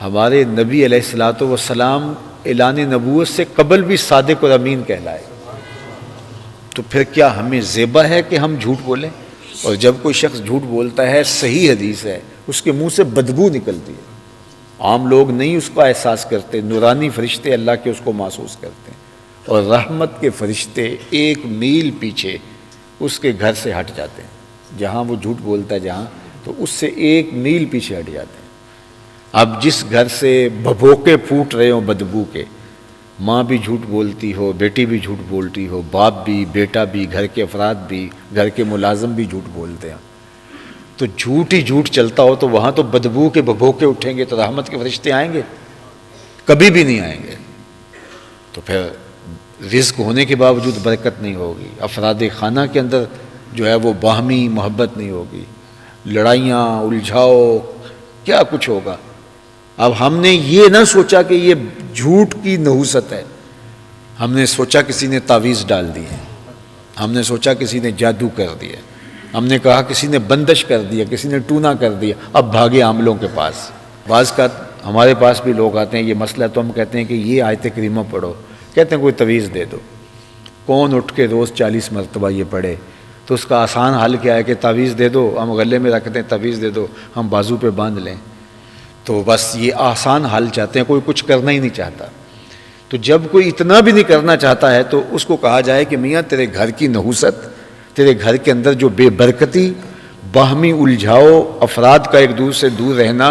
ہمارے نبی علیہ الصلوۃ والسلام اعلان نبوت سے قبل بھی صادق اور امین کہلائے، تو پھر کیا ہمیں زیبا ہے کہ ہم جھوٹ بولیں؟ اور جب کوئی شخص جھوٹ بولتا ہے، صحیح حدیث ہے، اس کے منہ سے بدبو نکلتی ہے، عام لوگ نہیں اس کا احساس کرتے، نورانی فرشتے اللہ کے اس کو محسوس کرتے ہیں، اور رحمت کے فرشتے 1 میل پیچھے اس کے گھر سے ہٹ جاتے ہیں، جہاں وہ جھوٹ بولتا ہے جہاں، تو اس سے 1 میل پیچھے ہٹ جاتے ہیں۔ اب جس گھر سے بھبوکے پھوٹ رہے ہوں بدبو کے، ماں بھی جھوٹ بولتی ہو، بیٹی بھی جھوٹ بولتی ہو، باپ بھی، بیٹا بھی، گھر کے افراد بھی، گھر کے ملازم بھی جھوٹ بولتے ہیں، تو جھوٹ ہی جھوٹ چلتا ہو تو وہاں تو بدبو کے بھبوکے اٹھیں گے، تو رحمت کے فرشتے آئیں گے؟ کبھی بھی نہیں آئیں گے۔ تو پھر رزق ہونے کے باوجود برکت نہیں ہوگی، افراد خانہ کے اندر جو ہے وہ باہمی محبت نہیں ہوگی، لڑائیاں، الجھاؤ، کیا کچھ ہوگا۔ اب ہم نے یہ نہ سوچا کہ یہ جھوٹ کی نحوست ہے، ہم نے سوچا کسی نے تعویذ ڈال دی ہے، ہم نے سوچا کسی نے جادو کر دیا، ہم نے کہا کسی نے بندش کر دیا، کسی نے ٹونا کر دیا، اب بھاگے عاملوں کے پاس۔ بعض کا ہمارے پاس بھی لوگ آتے ہیں، یہ مسئلہ تو ہم کہتے ہیں کہ یہ آیت کریمہ پڑھو، کہتے ہیں کوئی تعویذ دے دو۔ کون اٹھ کے روز 40 مرتبہ یہ پڑھے؟ تو اس کا آسان حل کیا ہے کہ تعویذ دے دو، ہم غلے میں رکھ دیں، تعویذ دے دو، ہم بازو پہ باندھ لیں۔ تو بس یہ آسان حل چاہتے ہیں، کوئی کچھ کرنا ہی نہیں چاہتا۔ تو جب کوئی اتنا بھی نہیں کرنا چاہتا ہے تو اس کو کہا جائے کہ میاں تیرے گھر کی نحوست، تیرے گھر کے اندر جو بے برکتی، باہمی الجھاؤ، افراد کا ایک دوسرے سے دور رہنا،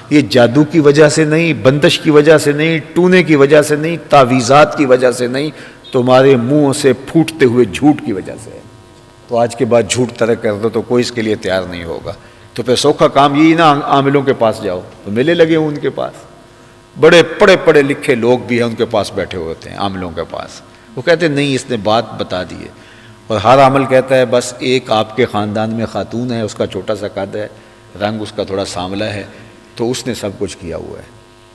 یہ جادو کی وجہ سے نہیں، بندش کی وجہ سے نہیں، ٹونے کی وجہ سے نہیں، تعویذات کی وجہ سے نہیں، تمہارے منہ سے پھوٹتے ہوئے جھوٹ کی وجہ سے ہے۔ تو آج کے بعد جھوٹ ترک کر دو تو کوئی اس کے لیے تیار نہیں ہوگا۔ تو پھر سوکھا کام یہی نا، عاملوں کے پاس جاؤ، تو میلے لگے ہوں ان کے پاس، بڑے پڑھے لکھے لوگ بھی ہیں ان کے پاس بیٹھے ہوتے ہیں، عاملوں کے پاس، وہ کہتے ہیں نہیں اس نے بات بتا دی ہے، اور ہر عامل کہتا ہے بس ایک آپ کے خاندان میں خاتون ہے، اس کا چھوٹا سا قد ہے، رنگ اس کا تھوڑا سانولا ہے، تو اس نے سب کچھ کیا ہوا ہے۔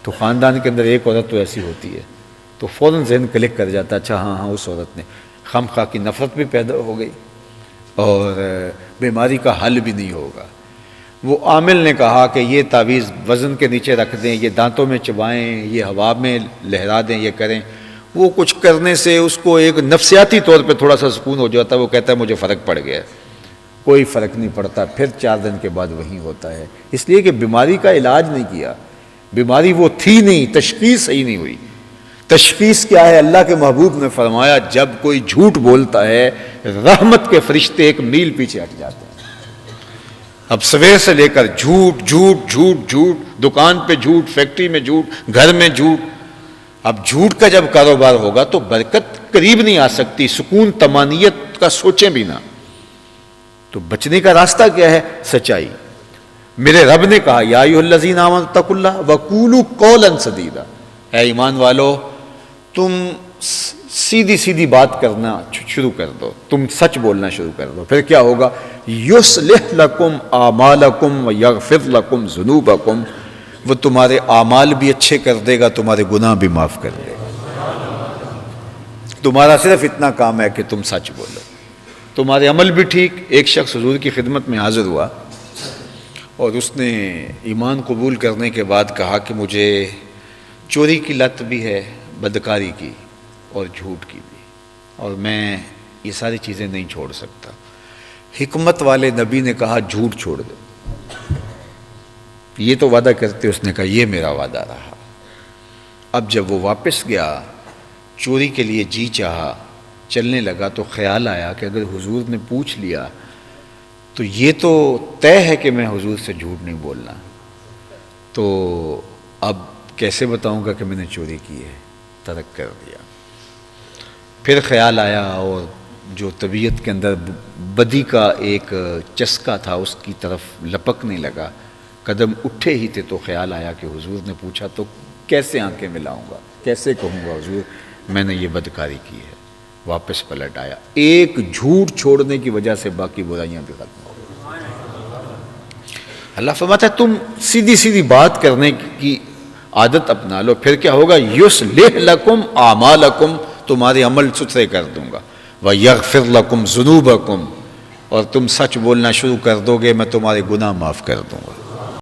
تو خاندان کے اندر ایک عورت تو ایسی ہوتی ہے، تو فوراً ذہن کلک کر جاتا ہے، اچھا ہاں اس عورت نے، خواہ کی نفرت بھی پیدا ہو گئی اور بیماری کا حل بھی نہیں ہوگا۔ وہ عامل نے کہا کہ یہ تعویذ وزن کے نیچے رکھ دیں، یہ دانتوں میں چبائیں، یہ ہوا میں لہرا دیں، یہ کریں، وہ کچھ کرنے سے اس کو ایک نفسیاتی طور پہ تھوڑا سا سکون ہو جاتا ہے، وہ کہتا ہے مجھے فرق پڑ گیا۔ کوئی فرق نہیں پڑتا، پھر 4 دن کے بعد وہی ہوتا ہے، اس لیے کہ بیماری کا علاج نہیں کیا، بیماری وہ تھی نہیں، تشخیص صحیح نہیں ہوئی۔ تشخیص کیا ہے؟ اللہ کے محبوب نے فرمایا جب کوئی جھوٹ بولتا ہے رحمت کے فرشتے 1 میل پیچھے ہٹ جاتے ہیں۔ اب سویر سے لے کر جھوٹ جھوٹ جھوٹ جھوٹ، دکان پہ جھوٹ، فیکٹری میں جھوٹ، گھر میں جھوٹ۔ اب جھوٹ کا جب کاروبار ہوگا تو برکت قریب نہیں آ سکتی، سکون طمانینت کا سوچیں بھی نہ۔ تو بچنے کا راستہ کیا ہے؟ سچائی۔ میرے رب نے کہا یا ایھا الذین آمنوا اتقوا اللہ وقولوا قولا سدیدا، اے ایمان والو تم سیدھی سیدھی بات کرنا شروع کر دو، تم سچ بولنا شروع کر دو، پھر کیا ہوگا؟ یصلح لکم اعمالکم ویغفر لکم ذنوبکم، وہ تمہارے اعمال بھی اچھے کر دے گا، تمہارے گناہ بھی معاف کر دے گا۔ تمہارا صرف اتنا کام ہے کہ تم سچ بولو، تمہارے عمل بھی ٹھیک۔ ایک شخص حضور کی خدمت میں حاضر ہوا اور اس نے ایمان قبول کرنے کے بعد کہا کہ مجھے چوری کی لت بھی ہے، بدکاری کی اور جھوٹ کی بھی، اور میں یہ ساری چیزیں نہیں چھوڑ سکتا۔ حکمت والے نبی نے کہا جھوٹ چھوڑ دو، یہ تو وعدہ کرتے، اس نے کہا یہ میرا وعدہ رہا۔ اب جب وہ واپس گیا، چوری کے لیے جی چاہا، چلنے لگا تو خیال آیا کہ اگر حضور نے پوچھ لیا تو یہ تو طے ہے کہ میں حضور سے جھوٹ نہیں بولنا، تو اب کیسے بتاؤں گا کہ میں نے چوری کی ہے؟ ترک کر دیا۔ پھر خیال آیا اور جو طبیعت کے اندر بدی کا ایک چسکا تھا اس کی طرف لپکنے لگا، قدم اٹھے ہی تھے تو خیال آیا کہ حضور نے پوچھا تو کیسے آنکھیں ملاؤں گا، کیسے کہوں گا حضور میں نے یہ بدکاری کی ہے۔ واپس پلٹ آیا، ایک جھوٹ چھوڑنے کی وجہ سے باقی برائیاں بھی ختم ہو گئی۔ اللہ فرماتا ہے تم سیدھی سیدھی بات کرنے کی عادت اپنا لو، پھر کیا ہوگا؟ یصلح لکم اعمالکم، تمہارے عمل ستھرے کر دوں گا، ویغفر لکم ذنوبکم، اور تم سچ بولنا شروع کر دو گے میں تمہارے گناہ معاف کر دوں گا۔